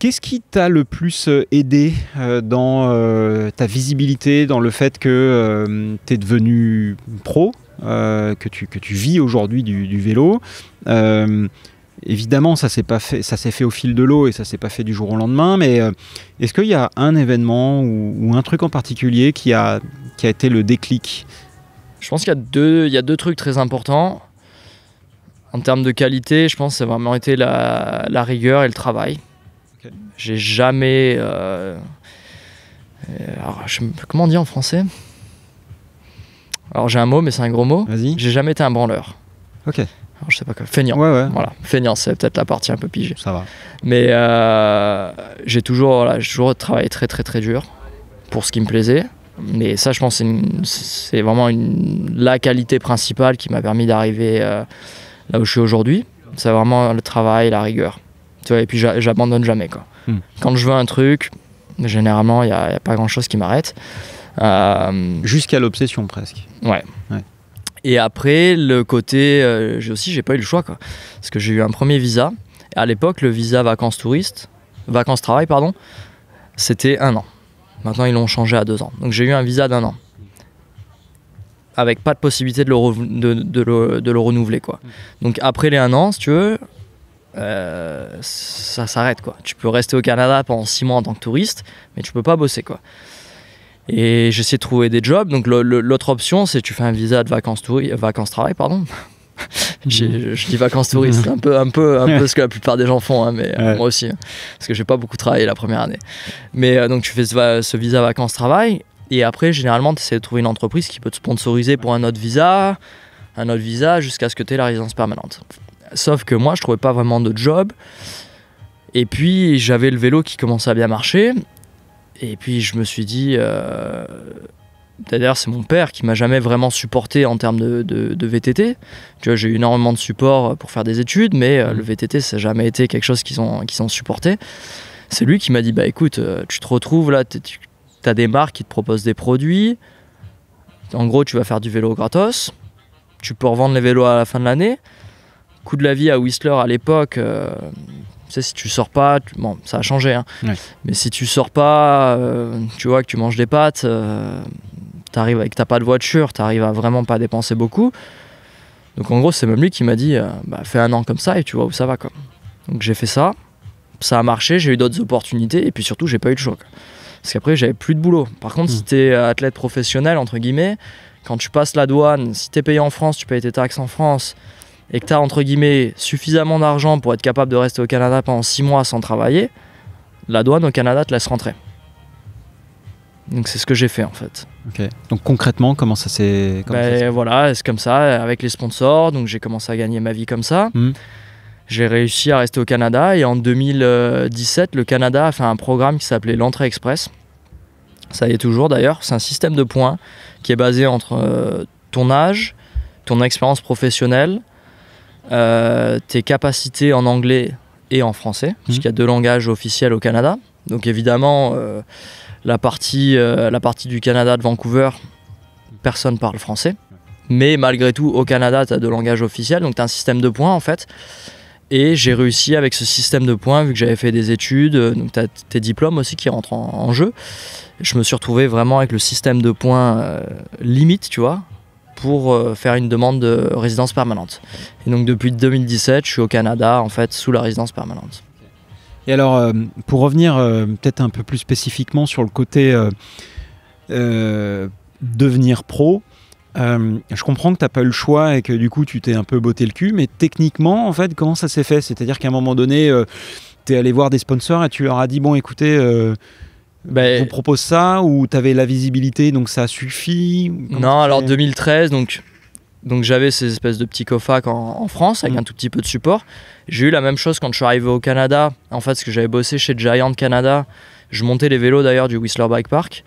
Qu'est-ce qui t'a le plus aidé dans ta visibilité, dans le fait que tu es devenu pro, que tu vis aujourd'hui du vélo? Évidemment, ça s'est fait au fil de l'eau et ça s'est pas fait du jour au lendemain, mais est-ce qu'il y a un événement ou un truc en particulier qui a été le déclic? Je pense qu'il y a deux trucs très importants. En termes de qualité, je pense que ça a vraiment été la rigueur et le travail. Okay. J'ai jamais... comment on dit en français? Alors j'ai un mot, mais c'est un gros mot. Vas-y. J'ai jamais été un branleur. Ok. Alors, je sais pas quoi. Feignant. Ouais. Voilà. Feignant, c'est peut-être la partie un peu pigée. Ça va. Mais j'ai toujours travaillé très très très dur pour ce qui me plaisait. Mais ça, je pense que c'est vraiment la qualité principale qui m'a permis d'arriver là où je suis aujourd'hui. C'est vraiment le travail, la rigueur. Tu vois, et puis j'abandonne jamais, quoi. Quand je veux un truc, généralement, il n'y a pas grand-chose qui m'arrête. Jusqu'à l'obsession, presque. Ouais. Et après, le côté... j'ai pas eu le choix, quoi. Parce que j'ai eu un premier visa. Et à l'époque, le visa vacances-travail, c'était 1 an. Maintenant, ils l'ont changé à 2 ans. Donc, j'ai eu un visa d'1 an. Avec pas de possibilité de le renouveler, quoi. Donc, après les 1 an, si tu veux, ça s'arrête, quoi. Tu peux rester au Canada pendant 6 mois en tant que touriste, mais tu peux pas bosser, quoi. Et j'essaie de trouver des jobs. Donc, l'autre option, c'est tu fais un visa de vacances-travail, je dis vacances-touristes, un peu ce que la plupart des gens font, hein, mais moi aussi, hein, parce que j'ai pas beaucoup travaillé la première année. Mais donc tu fais ce visa vacances-travail, et après généralement tu essaies de trouver une entreprise qui peut te sponsoriser pour un autre visa jusqu'à ce que tu aies la résidence permanente. Sauf que moi je trouvais pas vraiment de job, et puis j'avais le vélo qui commençait à bien marcher, et puis je me suis dit... D'ailleurs, c'est mon père qui m'a jamais vraiment supporté en termes de VTT. Tu vois, j'ai eu énormément de support pour faire des études, mais le VTT, ça n'a jamais été quelque chose qu'ils ont supporté. C'est lui qui m'a dit, bah écoute, tu te retrouves là, tu as des marques qui te proposent des produits. En gros, tu vas faire du vélo gratos. Tu peux revendre les vélos à la fin de l'année. Coût de la vie à Whistler à l'époque... Tu sais, si tu sors pas, bon, ça a changé, hein. Ouais. Mais si tu sors pas, tu vois que tu manges des pâtes, t'arrives avec t'as pas de voiture, t'arrives à vraiment pas dépenser beaucoup. Donc en gros, c'est même lui qui m'a dit, fais 1 an comme ça et tu vois où ça va, quoi. Donc j'ai fait ça, ça a marché, j'ai eu d'autres opportunités et puis surtout j'ai pas eu de choix, quoi. Parce qu'après j'avais plus de boulot. Par contre, si t'es athlète professionnel entre guillemets, quand tu passes la douane, si t'es payé en France, tu payes tes taxes en France. Et que tu as, entre guillemets, suffisamment d'argent pour être capable de rester au Canada pendant 6 mois sans travailler, la douane au Canada te laisse rentrer. Donc c'est ce que j'ai fait, en fait. Ok. Donc concrètement, comment ça s'est... Voilà, c'est comme ça, avec les sponsors, donc j'ai commencé à gagner ma vie comme ça. J'ai réussi à rester au Canada, et en 2017, le Canada a fait un programme qui s'appelait l'Entrée Express. Ça y est toujours, d'ailleurs. C'est un système de points qui est basé entre ton âge, ton expérience professionnelle, tes capacités en anglais et en français, puisqu'il y a 2 langages officiels au Canada. Donc évidemment, la partie du Canada de Vancouver, personne parle français. Mais malgré tout, au Canada, tu as 2 langages officiels, donc tu as un système de points en fait. Et j'ai réussi avec ce système de points, vu que j'avais fait des études, donc tu as tes diplômes aussi qui rentrent en jeu. Je me suis retrouvé vraiment avec le système de points limite, tu vois, pour faire une demande de résidence permanente. Et donc depuis 2017, je suis au Canada, en fait, sous la résidence permanente. Et alors, pour revenir peut-être un peu plus spécifiquement sur le côté devenir pro, je comprends que tu n'as pas eu le choix et que du coup, tu t'es un peu botté le cul, mais techniquement, en fait, comment ça s'est fait? C'est-à-dire qu'à un moment donné, tu es allé voir des sponsors et tu leur as dit, bon, écoutez... je vous propose ça, ou tu avais la visibilité donc ça suffit? Non, alors 2013, donc j'avais ces espèces de petits cofacs en France avec un tout petit peu de support. J'ai eu la même chose quand je suis arrivé au Canada, en fait, parce que j'avais bossé chez Giant Canada. Je montais les vélos d'ailleurs du Whistler Bike Park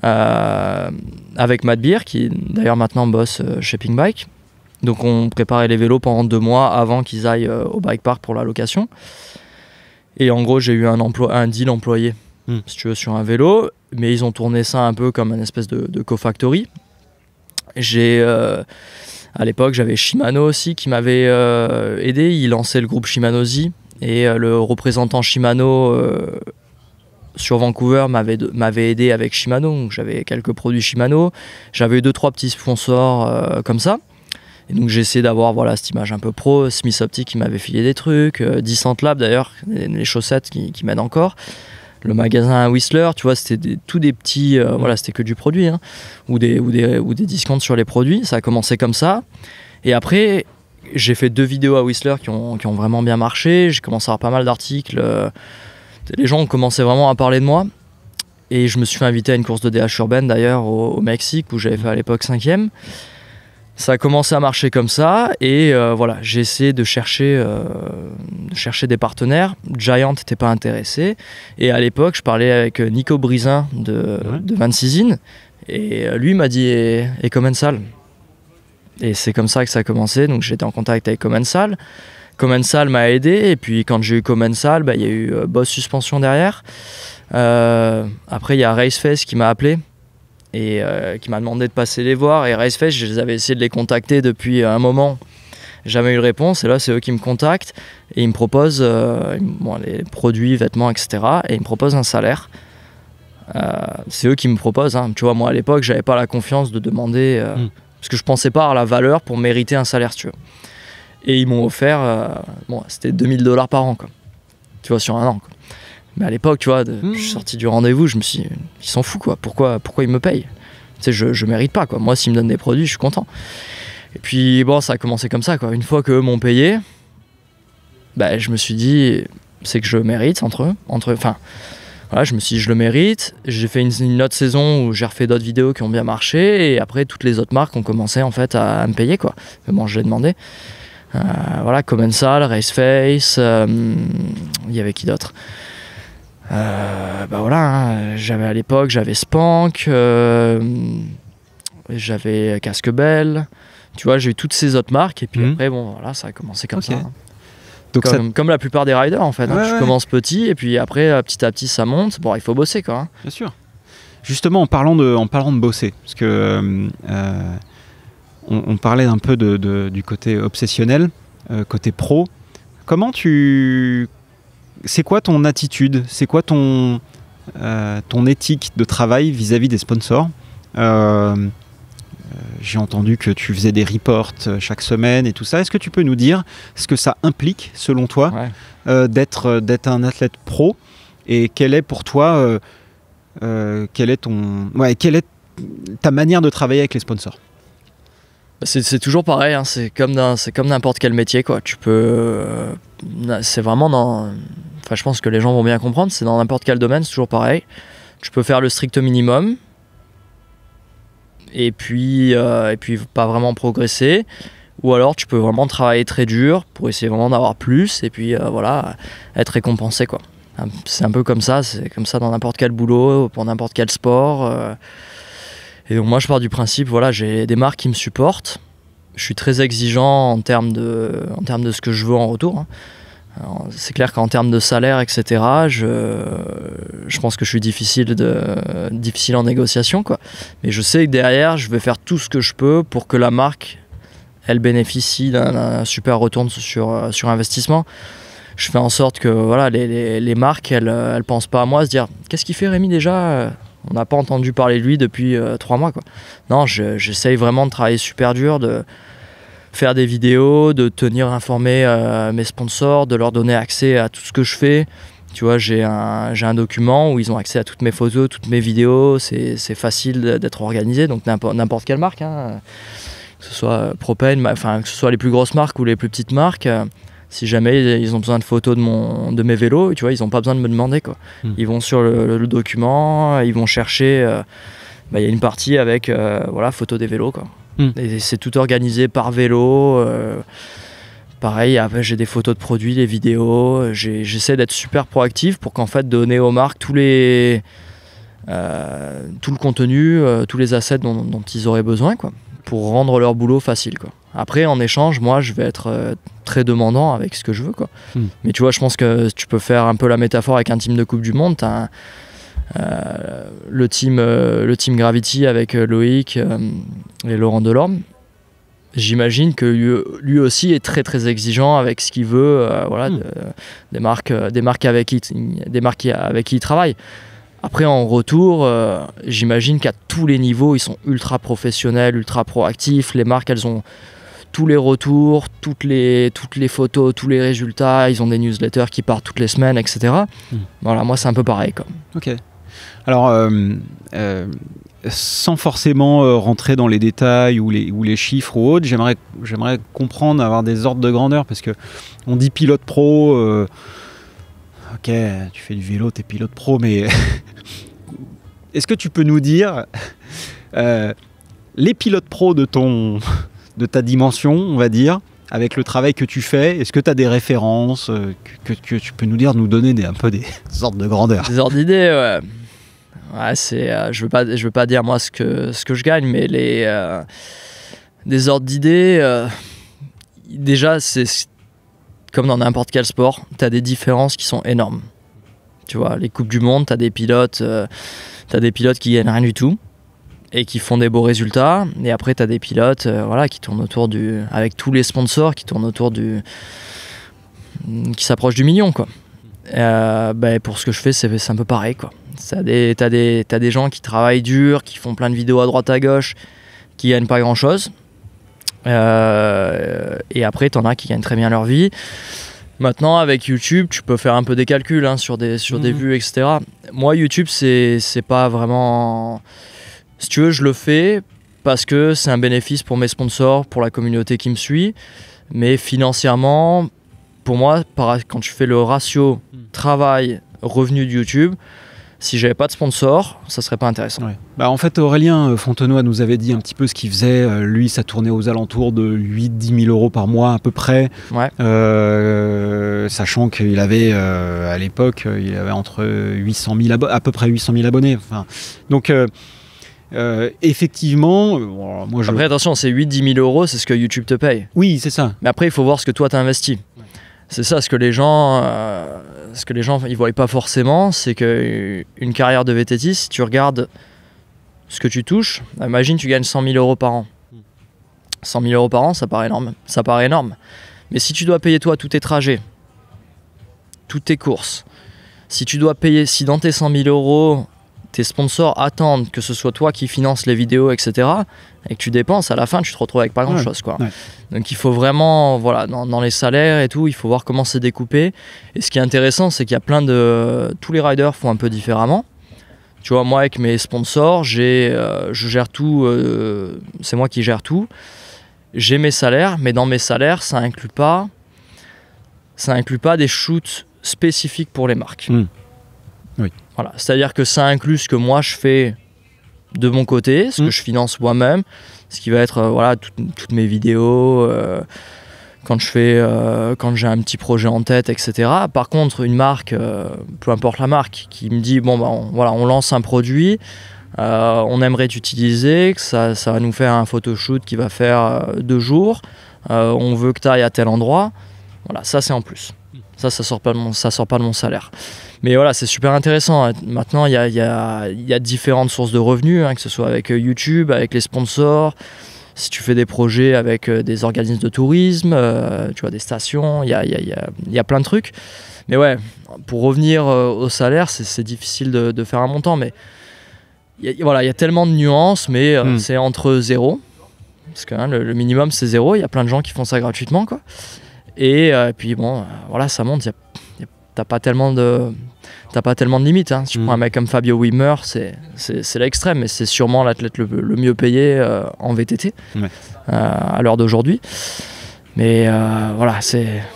avec Matt Beer, qui d'ailleurs maintenant bosse chez Pink Bike. Donc on préparait les vélos pendant 2 mois avant qu'ils aillent au bike park pour la location. Et en gros, j'ai eu un deal employé, si tu veux, sur un vélo, mais ils ont tourné ça un peu comme une espèce de co-factory. À l'époque, j'avais Shimano aussi qui m'avait aidé. Il lançait le groupe Shimano Z Et le représentant Shimano sur Vancouver m'avait aidé avec Shimano. Donc j'avais quelques produits Shimano. J'avais eu 2-3 petits sponsors comme ça. Et donc j'ai essayé d'avoir cette image un peu pro. Smith Optic qui m'avait filé des trucs. Descent Lab d'ailleurs, les chaussettes qui m'aident encore. Le magasin Whistler, tu vois, c'était tous des petits... c'était que du produit. Hein, ou des discounts sur les produits. Ça a commencé comme ça. Et après, j'ai fait 2 vidéos à Whistler qui ont vraiment bien marché. J'ai commencé à avoir pas mal d'articles. Les gens ont commencé vraiment à parler de moi. Et je me suis fait inviter à une course de DH urbaine d'ailleurs au Mexique où j'avais fait à l'époque 5e. Ça a commencé à marcher comme ça et j'ai essayé de chercher des partenaires. Giant n'était pas intéressé et à l'époque je parlais avec Nico Brisin de 26 In et lui m'a dit et Commensal. Et c'est comme ça que ça a commencé, donc j'étais en contact avec Commensal. Commensal m'a aidé et puis quand j'ai eu Commensal, il y a eu Boss Suspension derrière. Après il y a Raceface qui m'a appelé et qui m'a demandé de passer les voir. Et Raceface, je les avais essayé de les contacter depuis un moment, jamais eu de réponse. Et là, c'est eux qui me contactent et ils me proposent les produits, vêtements, etc. Et ils me proposent un salaire. C'est eux qui me proposent. Hein. Tu vois, moi à l'époque, j'avais pas la confiance de demander parce que je pensais pas avoir la valeur pour mériter un salaire, si tu veux. Et ils m'ont offert, c'était $2000 par an, quoi. Tu vois, sur un an, quoi. Mais à l'époque, tu vois, je suis sorti du rendez-vous, je me suis dit, ils s'en foutent, quoi. Pourquoi ils me payent? Tu sais, je mérite pas, quoi. Moi, s'ils me donnent des produits, je suis content. Et puis, ça a commencé comme ça, quoi. Une fois qu'eux m'ont payé, je me suis dit, c'est que je mérite je me suis dit, je le mérite. J'ai fait une autre saison où j'ai refait d'autres vidéos qui ont bien marché. Et après, toutes les autres marques ont commencé, en fait, à me payer, quoi. Mais bon, je l'ai demandé. Commensal, Raceface, il y avait qui d'autre? J'avais à l'époque, j'avais Spank, j'avais Casque Bell, tu vois, j'ai eu toutes ces autres marques et puis après ça a commencé comme ça. Hein. Donc comme la plupart des riders en fait, tu commences petit et puis après petit à petit ça monte. Bon, il faut bosser quoi. Hein. Bien sûr. Justement en parlant de bosser, parce que on parlait un peu du côté obsessionnel, côté pro. C'est quoi ton attitude? C'est quoi ton éthique de travail vis-à-vis des sponsors? J'ai entendu que tu faisais des reports chaque semaine et tout ça. Est-ce que tu peux nous dire ce que ça implique, selon toi, d'être un athlète pro? Et quelle est pour toi quelle est ta manière de travailler avec les sponsors? C'est toujours pareil, hein. C'est comme n'importe quel métier, quoi. Tu peux, c'est vraiment dans... Enfin, je pense que les gens vont bien comprendre, c'est dans n'importe quel domaine, c'est toujours pareil. Tu peux faire le strict minimum et puis pas vraiment progresser, ou alors tu peux vraiment travailler très dur pour essayer vraiment d'avoir plus et puis être récompensé, quoi. C'est un peu comme ça, c'est comme ça dans n'importe quel boulot, pour n'importe quel sport. Et donc moi je pars du principe, j'ai des marques qui me supportent. Je suis très exigeant en termes de ce que je veux en retour. Hein. C'est clair qu'en termes de salaire, etc., je pense que je suis difficile en négociation, quoi. Mais je sais que derrière, je vais faire tout ce que je peux pour que la marque, elle bénéficie d'un super retour sur investissement. Je fais en sorte que les marques, elles pensent pas à moi, se dire « Qu'est-ce qu'il fait Rémi déjà ?» On n'a pas entendu parler de lui depuis 3 mois, quoi. Non, j'essaye vraiment de travailler super dur, de faire des vidéos, de tenir informés mes sponsors, de leur donner accès à tout ce que je fais. Tu vois, j'ai un document où ils ont accès à toutes mes photos, toutes mes vidéos. C'est facile d'être organisé, donc n'importe quelle marque, hein, que ce soit Propane, que ce soit les plus grosses marques ou les plus petites marques. Si jamais ils ont besoin de photos de mes vélos, tu vois, ils n'ont pas besoin de me demander, quoi. Ils vont sur le document, ils vont chercher. Il y a une partie avec photos des vélos, quoi. Et c'est tout organisé par vélo. Pareil, après j'ai des photos de produits, des vidéos. J'essaie d'être super proactif pour qu'en fait donner aux marques tout le contenu, tous les assets dont ils auraient besoin, quoi, pour rendre leur boulot facile, quoi. Après, en échange, moi, je vais être très demandant avec ce que je veux, quoi. Mais tu vois, je pense que tu peux faire un peu la métaphore avec un team de Coupe du Monde. T'as le team Gravity avec Loïc et Laurent Delorme. j'imagine que lui aussi est très très exigeant avec ce qu'il veut, voilà, des marques avec qui il travaille. Après, en retour, j'imagine qu'à tous les niveaux, ils sont ultra professionnels, ultra proactifs. Les marques, elles ont tous les retours, toutes les photos, tous les résultats. Ils ont des newsletters qui partent toutes les semaines, etc. Voilà, moi, c'est un peu pareil, quoi. Ok. Alors, sans forcément rentrer dans les détails ou les chiffres ou autres, j'aimerais comprendre, avoir des ordres de grandeur, parce que on dit pilote pro. Ok, tu fais du vélo, t'es pilote pro, mais est-ce que tu peux nous dire les pilotes pro de ta dimension, on va dire, avec le travail que tu fais, est-ce que tu as des références que tu peux nous donner un peu des ordres de grandeur? Des ordres d'idées, ouais. Ouais, je veux pas dire moi ce que je gagne, mais des ordres d'idées, déjà c'est comme dans n'importe quel sport, tu as des différences qui sont énormes. Tu vois, les Coupes du Monde, tu as des pilotes qui gagnent rien du tout et qui font des beaux résultats. Et après, tu as des pilotes voilà, qui tournent autour avec tous les sponsors, qui tournent autour qui s'approchent du million, quoi. Pour ce que je fais, c'est un peu pareil, quoi. T'as des gens qui travaillent dur, qui font plein de vidéos à droite à gauche, qui gagnent pas grand-chose. Et après, t'en as qui gagnent très bien leur vie. Maintenant, avec YouTube, tu peux faire un peu des calculs sur des vues, etc. Moi, YouTube, c'est pas vraiment... Si tu veux, je le fais parce que c'est un bénéfice pour mes sponsors, pour la communauté qui me suit. Mais financièrement, pour moi, quand tu fais le ratio travail-revenu de YouTube, si j'avais pas de sponsor, ça serait pas intéressant. Ouais. En fait, Aurélien Fontenoy nous avait dit un petit peu ce qu'il faisait. Lui, ça tournait aux alentours de 8-10 000 euros par mois à peu près. Ouais. Sachant qu'il avait, à l'époque, il avait entre 800 000 à peu près 800 000 abonnés. Enfin, donc, effectivement... Après, attention, c'est 8-10 000 euros, c'est ce que YouTube te paye. Oui, c'est ça. Mais après, il faut voir ce que toi, tu as investi. Ouais. C'est ça, ce que les gens ils voient pas forcément, c'est qu'une carrière de VTT, si tu regardes ce que tu touches, imagine tu gagnes 100 000 euros par an. 100 000 euros par an, ça paraît énorme. Mais si tu dois payer toi tous tes trajets, toutes tes courses, si dans tes 100 000 euros, tes sponsors attendent que ce soit toi qui finances les vidéos, etc., et que tu dépenses, à la fin, tu te retrouves avec pas grand-chose, quoi. Ouais. Donc il faut vraiment, voilà, dans les salaires et tout, il faut voir comment c'est découpé. Et ce qui est intéressant, c'est qu'il y a tous les riders font un peu différemment. Tu vois, moi, avec mes sponsors, je gère tout, c'est moi qui gère tout. J'ai mes salaires, mais dans mes salaires, ça inclut pas des shoots spécifiques pour les marques. Oui. Voilà, c'est-à-dire que ça inclut ce que moi je fais de mon côté, ce que je finance moi-même, ce qui va être voilà, toutes mes vidéos, quand j'ai un petit projet en tête, etc. Par contre, une marque, peu importe la marque, qui me dit on lance un produit, on aimerait t'utiliser, que ça va nous faire un photoshoot qui va faire 2 jours, on veut que tu ailles à tel endroit, voilà, ça c'est en plus. Ça sort pas de mon salaire. Mais voilà, c'est super intéressant. Maintenant, il y a différentes sources de revenus, que ce soit avec YouTube, avec les sponsors, si tu fais des projets avec des organismes de tourisme, tu vois, des stations, il y a plein de trucs. Mais ouais, pour revenir au salaire, c'est difficile de faire un montant. Mais il y a tellement de nuances, mais c'est entre 0, parce que le minimum c'est 0. Il y a plein de gens qui font ça gratuitement, quoi. Et puis voilà, ça monte. T'as pas tellement de limites. Si tu prends un mec comme Fabio Wimmer, c'est l'extrême, mais c'est sûrement l'athlète le mieux payé en VTT à l'heure d'aujourd'hui. Mais voilà,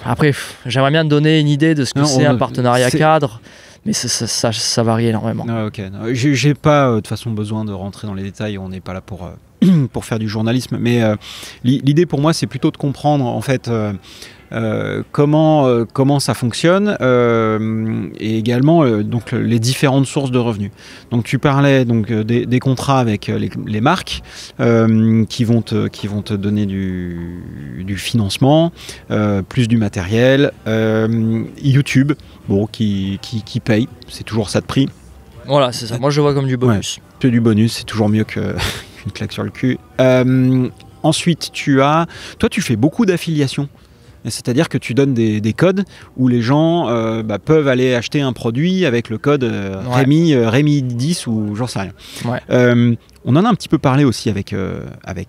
après, j'aimerais bien te donner une idée de ce que c'est un partenariat cadre, mais ça varie énormément. Ah, ok, j'ai pas de toute façon besoin de rentrer dans les détails. On n'est pas là pour faire du journalisme, mais l'idée pour moi, c'est plutôt de comprendre en fait. Comment ça fonctionne et également donc les différentes sources de revenus. Donc tu parlais donc des contrats avec les marques qui vont te donner du financement, plus du matériel, YouTube qui paye, c'est toujours ça de prix. Voilà, c'est ça. Moi je le vois comme du bonus. Ouais, c'est du bonus, c'est toujours mieux qu'une claque sur le cul. Ensuite, toi, tu fais beaucoup d'affiliations. C'est-à-dire que tu donnes des codes où les gens peuvent aller acheter un produit avec le code Rémi 10 ou j'en sais rien. Ouais. On en a un petit peu parlé aussi avec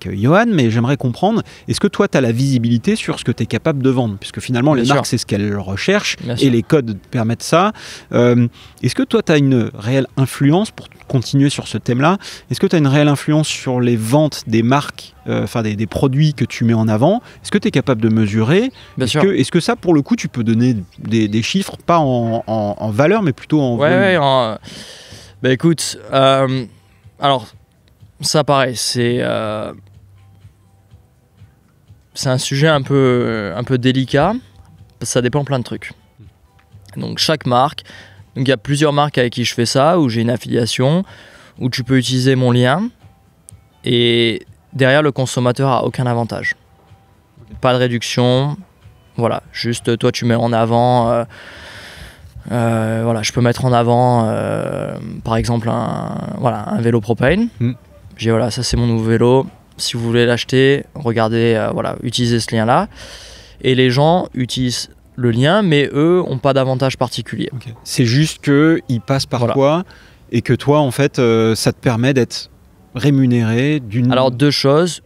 Johan, mais j'aimerais comprendre, est-ce que toi, tu as la visibilité sur ce que tu es capable de vendre? Puisque finalement, les marques, c'est ce qu'elles recherchent et les codes permettent ça. Est-ce que toi, tu as une réelle influence, pour continuer sur ce thème-là, est-ce que tu as une réelle influence sur les ventes des marques, des produits que tu mets en avant? Est-ce que tu es capable de mesurer? Est-ce que ça, pour le coup, tu peux donner des chiffres, pas en valeur, mais plutôt en volume? Écoute, alors... Ça, pareil, c'est un sujet un peu délicat. Ça dépend plein de trucs. Donc, chaque marque, il y a plusieurs marques avec qui je fais ça, où j'ai une affiliation, où tu peux utiliser mon lien. Et derrière, le consommateur n'a aucun avantage. Pas de réduction. Voilà, juste toi, tu mets en avant... je peux mettre en avant, par exemple, un vélo propane. J'ai voilà, ça c'est mon nouveau vélo. Si vous voulez l'acheter, regardez, utilisez ce lien-là. Et les gens utilisent le lien, mais eux n'ont pas d'avantage particulier. Okay. C'est juste qu'ils passent par toi et que toi, en fait, ça te permet d'être rémunéré d'une... Alors, deux choses.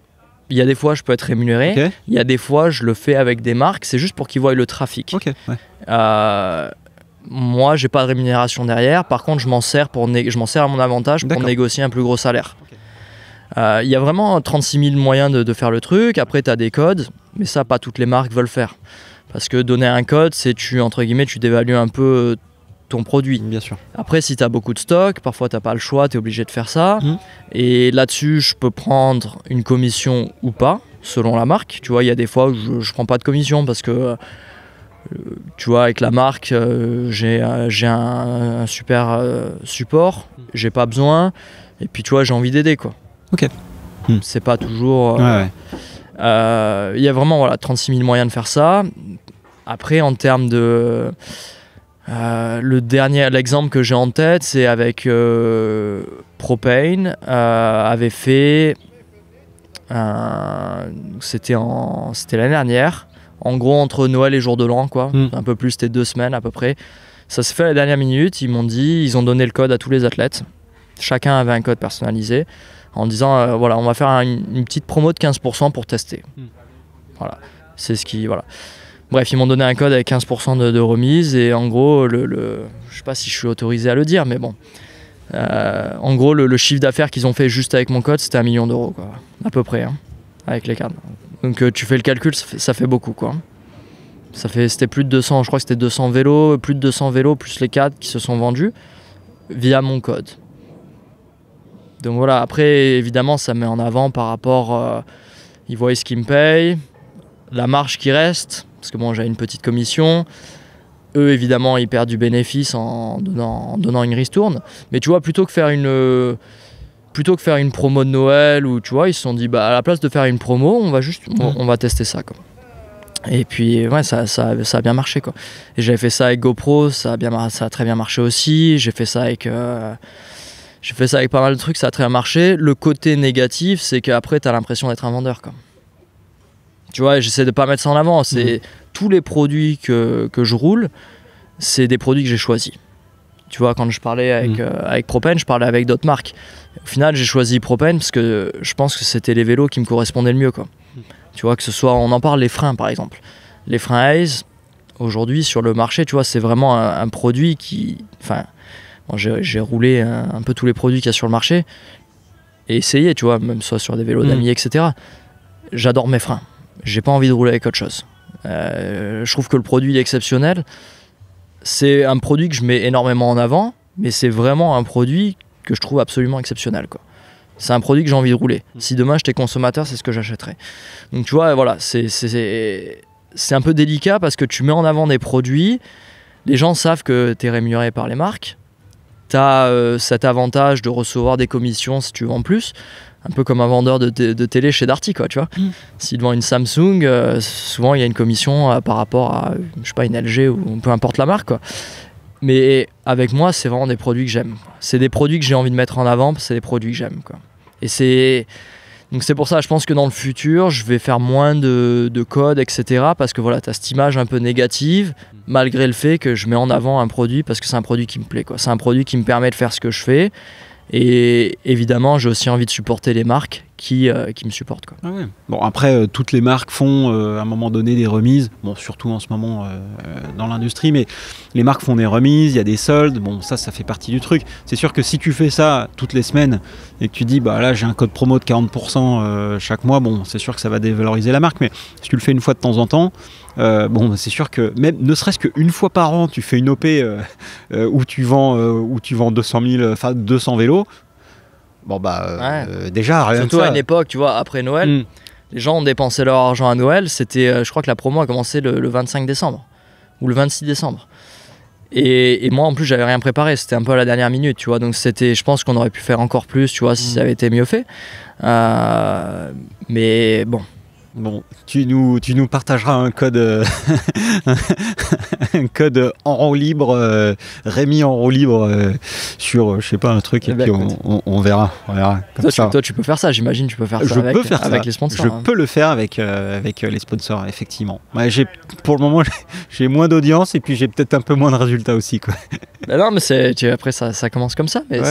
Il y a des fois, je peux être rémunéré. Okay. Il y a des fois, je le fais avec des marques. C'est juste pour qu'ils voient le trafic. Okay, ouais. Moi, j'ai pas de rémunération derrière. Par contre, je m'en sers à mon avantage pour négocier un plus gros salaire. Il y a vraiment 36 000 moyens de faire le truc. Après, tu as des codes, mais ça, pas toutes les marques veulent faire. Parce que donner un code, c'est tu dévalues un peu ton produit. Bien sûr. Après, si tu as beaucoup de stock, parfois tu n'as pas le choix, tu es obligé de faire ça. Et là-dessus, je peux prendre une commission ou pas, selon la marque. Tu vois, il y a des fois où je prends pas de commission parce que... tu vois, avec la marque, j'ai un super support, j'ai pas besoin, et puis tu vois, j'ai envie d'aider, quoi. Ok. C'est pas toujours... y a vraiment 36 000 moyens de faire ça. Après, en termes de... l'exemple que j'ai en tête, c'est avec Propane, avait fait... c'était l'année dernière. En gros, entre Noël et Jour de l'An, quoi. Un peu plus, c'était 2 semaines à peu près. Ça s'est fait à la dernière minute. Ils ont donné le code à tous les athlètes. Chacun avait un code personnalisé en disant on va faire une petite promo de 15% pour tester. Voilà. C'est ce qui. Voilà. Bref, ils m'ont donné un code avec 15% de remise. Et en gros, je sais pas si je suis autorisé à le dire, mais bon. En gros, le chiffre d'affaires qu'ils ont fait juste avec mon code, c'était 1 million d'euros, quoi. À peu près, hein, avec les cartes. Donc tu fais le calcul, ça fait beaucoup, quoi. C'était plus de 200, je crois que c'était 200 vélos, plus de 200 vélos, plus les cadres qui se sont vendus via mon code. Donc voilà, après évidemment ça met en avant par rapport, ils voient ce qu'ils me payent, la marge qui reste, parce que bon j'ai une petite commission, eux évidemment ils perdent du bénéfice en donnant une ristourne, mais tu vois plutôt que faire une promo de Noël où tu vois ils se sont dit à la place de faire une promo on va tester ça, quoi. Et puis ça a bien marché, quoi. Et j'avais fait ça avec GoPro, ça a très bien marché aussi. J'ai fait ça avec pas mal de trucs, ça a très bien marché. Le côté négatif, c'est qu'après t'as l'impression d'être un vendeur, quoi. Tu vois, j'essaie de pas mettre ça en avant. C'est tous les produits que je roule, c'est des produits que j'ai choisis. Tu vois, quand je parlais avec Propane, je parlais avec d'autres marques. Au final, j'ai choisi Propane parce que je pense que c'était les vélos qui me correspondaient le mieux, quoi. Tu vois, que ce soit, on en parle, les freins par exemple. Les freins Hayes, aujourd'hui sur le marché, tu vois, c'est vraiment un produit qui... Enfin, j'ai roulé un peu tous les produits qu'il y a sur le marché et essayé, tu vois, même soit sur des vélos d'amis, etc. J'adore mes freins. J'ai pas envie de rouler avec autre chose. Je trouve que le produit est exceptionnel. C'est un produit que je mets énormément en avant, mais c'est vraiment un produit que je trouve absolument exceptionnel, quoi. C'est un produit que j'ai envie de rouler. Si demain j'étais consommateur, c'est ce que j'achèterais. Donc tu vois, voilà, c'est un peu délicat parce que tu mets en avant des produits, les gens savent que tu es rémunéré par les marques, tu as cet avantage de recevoir des commissions si tu vends plus, un peu comme un vendeur de télé chez Darty, quoi, tu vois. S'il vend une Samsung, souvent il y a une commission par rapport à, je sais pas, une LG ou peu importe la marque, quoi. Mais avec moi, c'est vraiment des produits que j'aime. C'est des produits que j'ai envie de mettre en avant, c'est des produits que j'aime, quoi. Et Donc c'est pour ça, je pense que dans le futur, je vais faire moins de code, etc. Parce que voilà, tu as cette image un peu négative, malgré le fait que je mets en avant un produit parce que c'est un produit qui me plaît, quoi. C'est un produit qui me permet de faire ce que je fais. Et évidemment, j'ai aussi envie de supporter les marques qui me supportent, quoi. Ah ouais. Bon, après, toutes les marques font à un moment donné des remises, bon, surtout en ce moment dans l'industrie, mais les marques font des remises, il y a des soldes, bon, ça fait partie du truc. C'est sûr que si tu fais ça toutes les semaines et que tu dis, bah là, j'ai un code promo de 40% chaque mois, bon, c'est sûr que ça va dévaloriser la marque, mais si tu le fais une fois de temps en temps, bon, c'est sûr que même ne serait-ce qu'une fois par an, tu fais une OP où tu vends 200 vélos. Bon déjà rien surtout de ça. à une époque, tu vois, après Noël, les gens ont dépensé leur argent à Noël. C'était, je crois que la promo a commencé le 25 décembre ou le 26 décembre. Et moi en plus j'avais rien préparé, c'était un peu à la dernière minute, tu vois. Donc je pense qu'on aurait pu faire encore plus, tu vois, si ça avait été mieux fait. Mais bon. Bon, tu nous partageras un code, un code en roue libre, Rémi en roue libre sur, je sais pas, un truc, et puis on verra. Comme toi, tu peux faire ça, j'imagine, tu peux faire ça avec les sponsors. Je peux le faire avec les sponsors, effectivement. Ouais, pour le moment, j'ai moins d'audience et puis j'ai peut-être un peu moins de résultats aussi, quoi. Non, mais après ça commence comme ça. Mais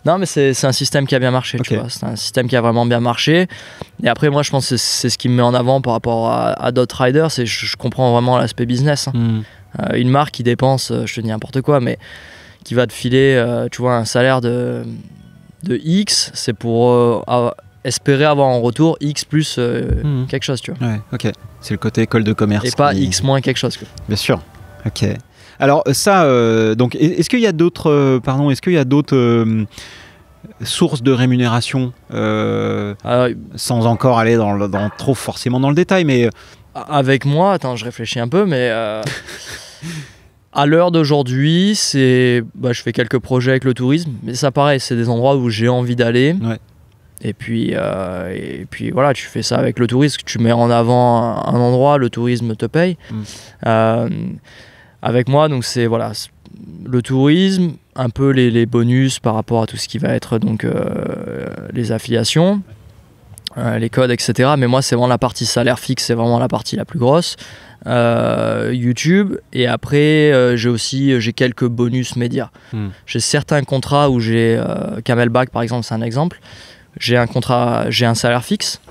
non, mais c'est un système qui a bien marché, tu vois. C'est un système qui a vraiment bien marché. Et après, moi, je pense que c'est ce qui me met en avant par rapport à d'autres riders. Je comprends vraiment l'aspect business. Une marque qui dépense, je te dis n'importe quoi, mais qui va te filer, tu vois, un salaire de X, c'est pour espérer avoir en retour X plus quelque chose, tu vois. Ouais, ok. C'est le côté école de commerce. Et pas X moins quelque chose, quoi. Bien sûr. Ok. Alors ça, donc, est-ce qu'il y a d'autres, sources de rémunération, sans encore aller trop forcément dans le détail, mais avec moi, attends, je réfléchis un peu, mais à l'heure d'aujourd'hui, je fais quelques projets avec le tourisme, mais ça pareil, c'est des endroits où j'ai envie d'aller. Ouais. Et puis voilà, tu fais ça avec le tourisme, tu mets en avant un endroit, le tourisme te paye. Avec moi, donc c'est voilà, le tourisme, un peu les bonus par rapport à tout ce qui va être donc les affiliations, les codes, etc. Mais moi, c'est vraiment la partie salaire fixe, c'est vraiment la partie la plus grosse. YouTube, et après j'ai quelques bonus médias. J'ai certains contrats où j'ai Camelback par exemple, c'est un exemple. J'ai un salaire fixe.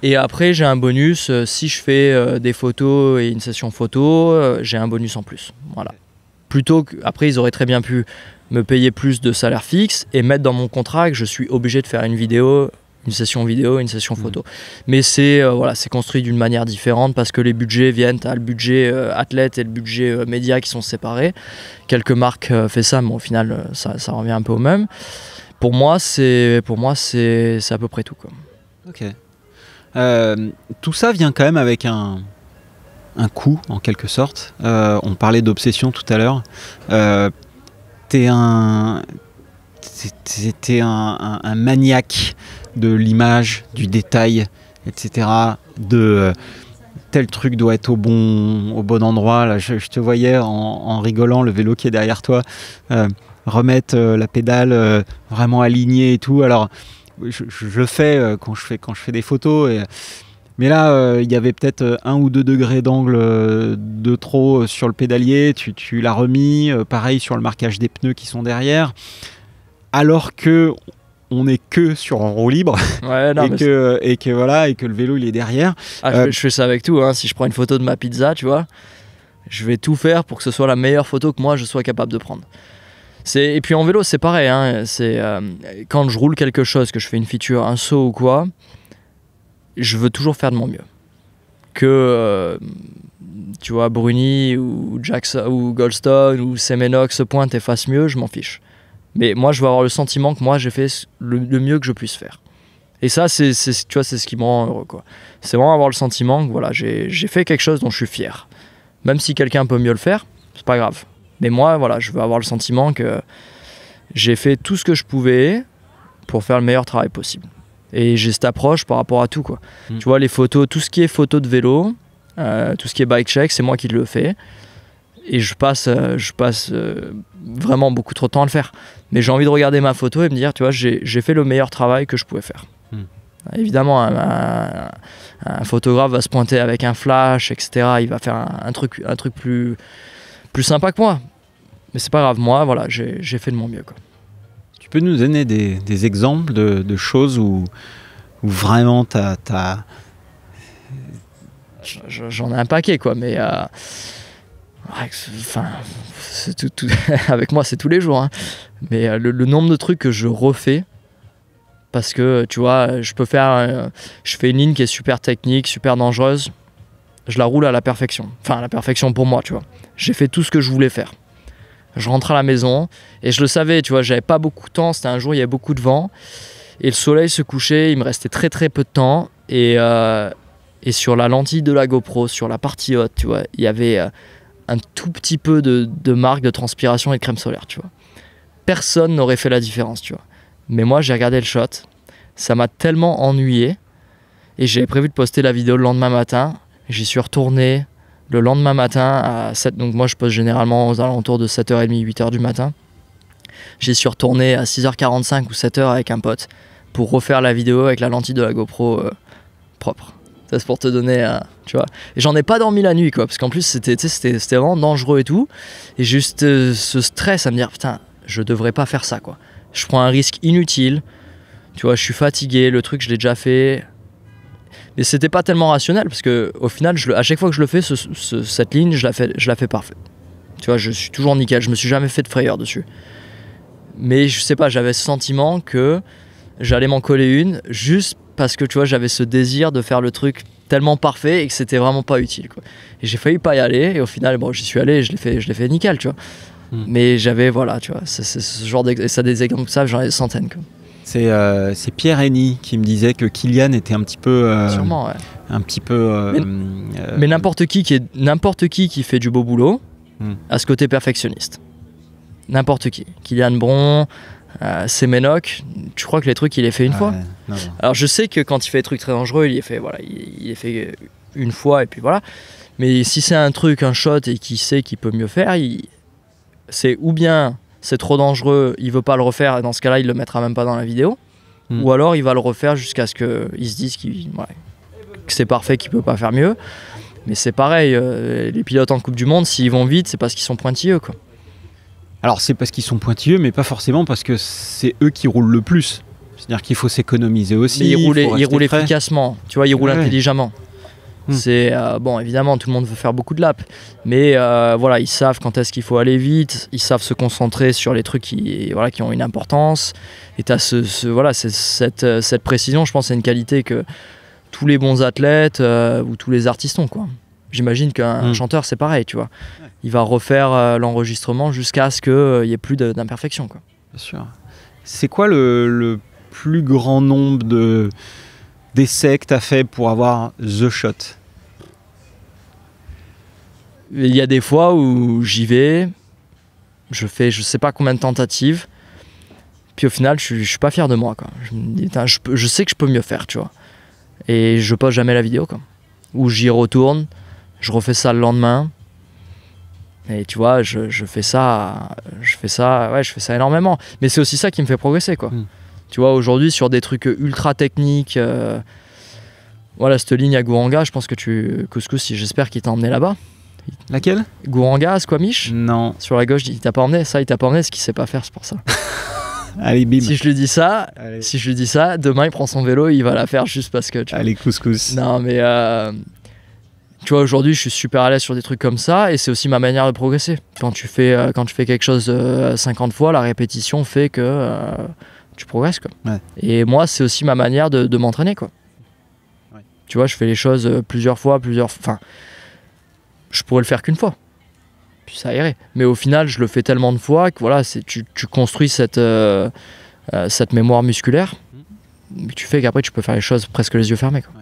Et après, j'ai un bonus, si je fais des photos et une session photo, j'ai un bonus en plus. Voilà. Plutôt qu'après, ils auraient très bien pu me payer plus de salaire fixe et mettre dans mon contrat que je suis obligé de faire une session vidéo, une session photo. Mais c'est construit d'une manière différente parce que les budgets viennent, à le budget athlète et le budget média qui sont séparés. Quelques marques font ça, mais au final, ça revient un peu au même. Pour moi, c'est à peu près tout, quoi. Ok. Tout ça vient quand même avec un coût, en quelque sorte. On parlait d'obsession tout à l'heure. T'es un maniaque de l'image, du détail, etc. Tel truc doit être au bon endroit. Là, je te voyais en rigolant, le vélo qui est derrière toi, remettre la pédale vraiment alignée et tout. Alors, je le fais quand je fais des photos. Mais là, il y avait peut-être 1 ou 2 degrés d'angle de trop sur le pédalier. Tu l'as remis. Pareil sur le marquage des pneus qui sont derrière. Alors que on n'est que sur un roue libre, ouais, non, et que le vélo il est derrière. Je fais ça avec tout, hein. Si je prends une photo de ma pizza, tu vois, je vais tout faire pour que ce soit la meilleure photo que moi je sois capable de prendre. Et puis en vélo c'est pareil, hein. Quand je roule quelque chose, que je fais une feature, un saut ou quoi, je veux toujours faire de mon mieux. Que tu vois, Bruni ou Jackson ou Goldstone ou Semenox se pointe et fasse mieux, je m'en fiche. Mais moi, je veux avoir le sentiment que moi, j'ai fait le mieux que je puisse faire. Et ça, c'est ce qui me rend heureux, quoi. C'est vraiment avoir le sentiment que voilà, j'ai fait quelque chose dont je suis fier. Même si quelqu'un peut mieux le faire, c'est pas grave. Mais moi, voilà, je veux avoir le sentiment que j'ai fait tout ce que je pouvais pour faire le meilleur travail possible. Et j'ai cette approche par rapport à tout, quoi. Tu vois, les photos, tout ce qui est photo de vélo, tout ce qui est bike check, c'est moi qui le fais. Et je passe vraiment beaucoup trop de temps à le faire. Mais j'ai envie de regarder ma photo et me dire, tu vois, j'ai fait le meilleur travail que je pouvais faire. Évidemment, un photographe va se pointer avec un flash, etc. Il va faire un truc plus sympa que moi. Mais c'est pas grave, moi, voilà, j'ai fait de mon mieux, quoi. Tu peux nous donner des exemples de choses où vraiment t'as... J'en ai un paquet, quoi, mais enfin, tout avec moi c'est tous les jours, hein. Mais le nombre de trucs que je refais, parce que tu vois, je fais une ligne qui est super technique, super dangereuse, je la roule à la perfection, enfin à la perfection pour moi, tu vois. J'ai fait tout ce que je voulais faire. Je rentre à la maison et je le savais, tu vois, j'avais pas beaucoup de temps, c'était un jour, il y avait beaucoup de vent et le soleil se couchait, il me restait très très peu de temps et sur la lentille de la GoPro, sur la partie haute, tu vois, il y avait un tout petit peu de marque de transpiration et de crème solaire, tu vois. Personne n'aurait fait la différence, tu vois. Mais moi, j'ai regardé le shot, ça m'a tellement ennuyé et j'avais prévu de poster la vidéo le lendemain matin. J'y suis retourné le lendemain matin à 7, donc moi je poste généralement aux alentours de 7h30, 8h du matin. J'y suis retourné à 6h45 ou 7h avec un pote pour refaire la vidéo avec la lentille de la GoPro propre. Ça, c'est pour te donner, tu vois. Et j'en ai pas dormi la nuit, quoi, parce qu'en plus c'était vraiment dangereux et tout. Et juste ce stress à me dire, putain, je devrais pas faire ça, quoi. Je prends un risque inutile, tu vois, je suis fatigué, le truc je l'ai déjà fait. Mais c'était pas tellement rationnel parce que au final, à chaque fois que je le fais, cette ligne, je la fais parfaite. Tu vois, je suis toujours nickel, je me suis jamais fait de frayeur dessus. Mais je sais pas, j'avais ce sentiment que j'allais m'en coller une juste parce que tu vois, j'avais ce désir de faire le truc tellement parfait et que c'était vraiment pas utile, quoi. Et j'ai failli pas y aller et au final, bon, j'y suis allé et je l'ai fait nickel, tu vois. Mais j'avais, voilà, tu vois, c'est ce genre des exemples comme ça, j'en ai des centaines, quoi. C'est Pierre Henny qui me disait que Kylian était un petit peu... Sûrement, ouais. Un petit peu... mais n'importe qui fait du beau boulot a ce côté perfectionniste. N'importe qui. Kylian Bron, Semenok, tu crois que les trucs, il les fait une fois? Non. Alors je sais que quand il fait des trucs très dangereux, il les fait une fois et puis voilà. Mais si c'est un truc, un shot et qu'il sait qu'il peut mieux faire, c'est ou bien c'est trop dangereux, il veut pas le refaire et dans ce cas-là, il le mettra même pas dans la vidéo. Ou alors il va le refaire jusqu'à ce qu'il se dise que c'est parfait, qu'il peut pas faire mieux. Mais c'est pareil, les pilotes en Coupe du Monde, s'ils vont vite, c'est parce qu'ils sont pointilleux, quoi. Alors c'est parce qu'ils sont pointilleux, mais pas forcément parce que c'est eux qui roulent le plus. C'est-à-dire qu'il faut s'économiser aussi. Mais ils roulent efficacement, tu vois, ils roulent intelligemment. C'est bon, évidemment, tout le monde veut faire beaucoup de laps, mais voilà, ils savent quand est-ce qu'il faut aller vite, ils savent se concentrer sur les trucs qui ont une importance. Et tu as cette précision, je pense, c'est une qualité que tous les bons athlètes ou tous les artistes ont, quoi. J'imagine qu'un chanteur, c'est pareil, tu vois. Il va refaire l'enregistrement jusqu'à ce qu'il n'y ait plus d'imperfection, quoi. Bien sûr. C'est quoi le plus grand nombre d'essais que tu as fait pour avoir the shot? Il y a des fois où j'y vais, je fais je sais pas combien de tentatives, puis au final je suis pas fier de moi, quoi. Je me dis, je sais que je peux mieux faire, tu vois. Et je poste jamais la vidéo, quoi. Ou j'y retourne, je refais ça le lendemain. Et tu vois, je fais ça énormément. Mais c'est aussi ça qui me fait progresser, quoi. Tu vois, aujourd'hui, sur des trucs ultra techniques, voilà, cette ligne à Gouranga, je pense que Couscous, j'espère qu'il t'a emmené là-bas. Laquelle? Gouranga, Squamish? Non. Sur la gauche, il t'a pas emmené, ce qu'il sait pas faire, c'est pour ça. Allez, bim. Si je lui dis ça, demain il prend son vélo, il va la faire juste parce que... Allez, Couscous. Non, mais... tu vois, aujourd'hui, je suis super à l'aise sur des trucs comme ça et c'est aussi ma manière de progresser. Quand tu fais quelque chose 50 fois, la répétition fait que tu progresses, quoi. Ouais. Et moi, c'est aussi ma manière de m'entraîner, quoi. Ouais. Tu vois, je fais les choses plusieurs fois. Enfin, je pourrais le faire qu'une fois. Puis ça irait. Mais au final, je le fais tellement de fois que voilà, tu construis cette mémoire musculaire que tu fais qu'après, tu peux faire les choses presque les yeux fermés, quoi.